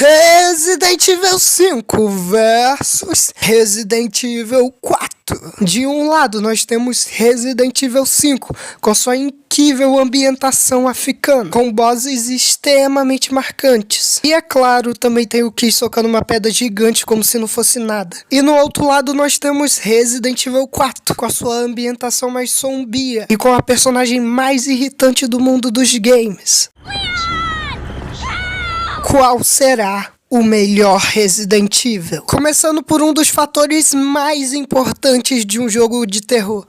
Resident Evil 5 versus Resident Evil 4. De um lado nós temos Resident Evil 5 com sua incrível ambientação africana, com bosses extremamente marcantes. E é claro, também tem o Chris socando uma pedra gigante como se não fosse nada. E no outro lado nós temos Resident Evil 4 com a sua ambientação mais sombria e com a personagem mais irritante do mundo dos games. Qual será o melhor Resident Evil? Começando por um dos fatores mais importantes de um jogo de terror,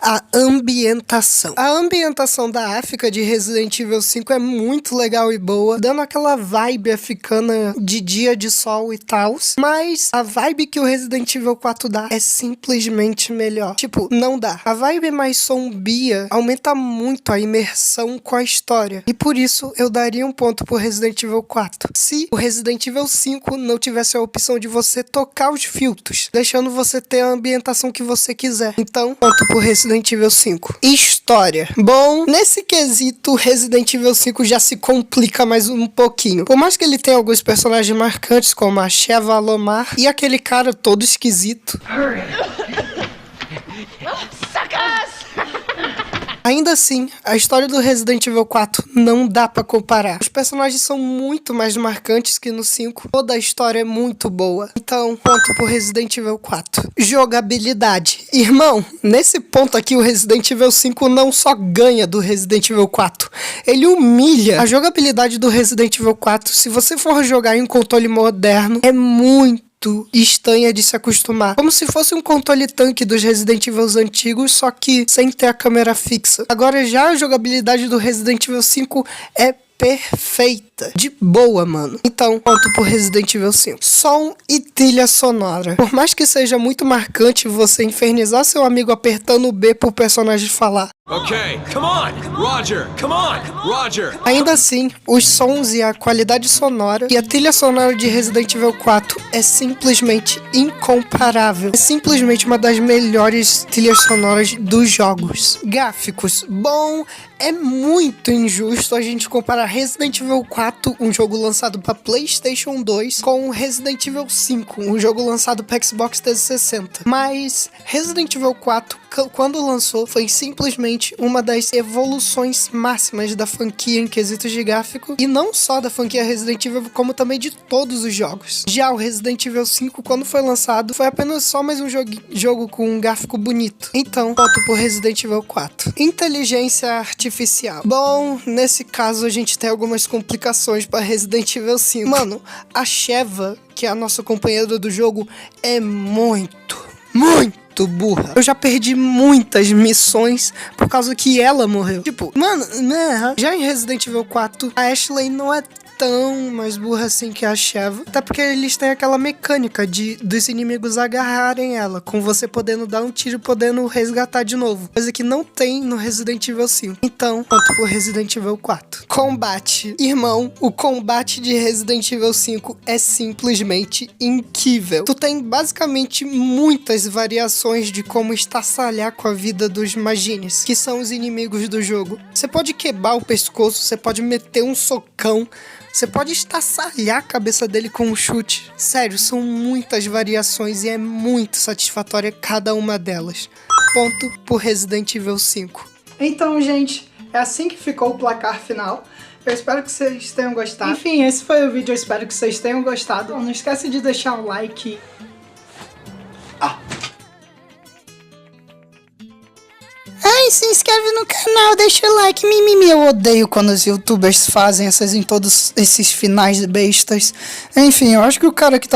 a ambientação. A ambientação da África de Resident Evil 5 é muito legal e boa, dando aquela vibe africana de dia de sol e tal, mas a vibe que o Resident Evil 4 dá é simplesmente melhor. Tipo, não dá. A vibe mais sombria aumenta muito a imersão com a história, e por isso eu daria um ponto pro Resident Evil 4. Se o Resident Evil 5 não tivesse a opção de você tocar os filtros, deixando você ter a ambientação que você quiser. Então, ponto pro Resident Evil 5. História. Bom, nesse quesito, Resident Evil 5 já se complica mais um pouquinho. Por mais que ele tenha alguns personagens marcantes, como a Sheva Alomar e aquele cara todo esquisito. Ainda assim, a história do Resident Evil 4 não dá pra comparar. Os personagens são muito mais marcantes que no 5. Toda a história é muito boa. Então, ponto pro Resident Evil 4. Jogabilidade. Irmão, nesse ponto aqui o Resident Evil 5 não só ganha do Resident Evil 4, ele humilha. A jogabilidade do Resident Evil 4, se você for jogar em um controle moderno, é muito estranha de se acostumar. Como se fosse um controle tanque dos Resident Evil antigos, só que sem ter a câmera fixa. Agora já a jogabilidade do Resident Evil 5 é perfeita. De boa, mano. Então, ponto pro Resident Evil 5. Som e trilha sonora. Por mais que seja muito marcante você infernizar seu amigo apertando o B pro personagem falar. Okay, come on, Roger, come on, Roger. Ainda assim, os sons e a qualidade sonora e a trilha sonora de Resident Evil 4 é simplesmente incomparável. É simplesmente uma das melhores trilhas sonoras dos jogos. Gráficos. Bom, é muito injusto a gente comparar Resident Evil 4, um jogo lançado para PlayStation 2, com Resident Evil 5, um jogo lançado para Xbox 360. Mas Resident Evil 4, quando lançou, foi simplesmente uma das evoluções máximas da franquia em quesitos de gráfico, e não só da franquia Resident Evil, como também de todos os jogos. Já o Resident Evil 5, quando foi lançado, foi apenas só mais um jogo com um gráfico bonito. Então, ponto pro Resident Evil 4. Inteligência artificial. Bom, nesse caso a gente tem algumas complicações para Resident Evil 5. Mano, a Sheva, que é a nossa companheira do jogo, é muito burra. Eu já perdi muitas missões por causa que ela morreu. Tipo, mano, né? Já em Resident Evil 4, a Ashley não é tão mais burra assim que a Sheva, até porque eles têm aquela mecânica dos inimigos agarrarem ela, com você podendo dar um tiro, podendo resgatar de novo, coisa que não tem no Resident Evil 5. Então, ponto pro Resident Evil 4. Combate. Irmão, o combate de Resident Evil 5 é simplesmente incrível. Tu tem basicamente muitas variações de como estraçalhar com a vida dos Magines, que são os inimigos do jogo. Você pode quebrar o pescoço, você pode meter um socão, você pode estraçalhar a cabeça dele com um chute. Sério, são muitas variações e é muito satisfatória cada uma delas. Ponto pro Resident Evil 5. Então, gente, é assim que ficou o placar final. Eu espero que vocês tenham gostado. Enfim, esse foi o vídeo, eu espero que vocês tenham gostado. Não esquece de deixar o like. Ai, se inscreve no canal, deixa o like, mimimi. Eu odeio quando os youtubers fazem essas em todos esses finais bestas. Enfim, eu acho que o cara que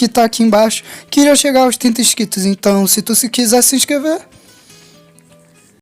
tá aqui embaixo queria chegar aos 30 inscritos. Então, se tu quiser se inscrever,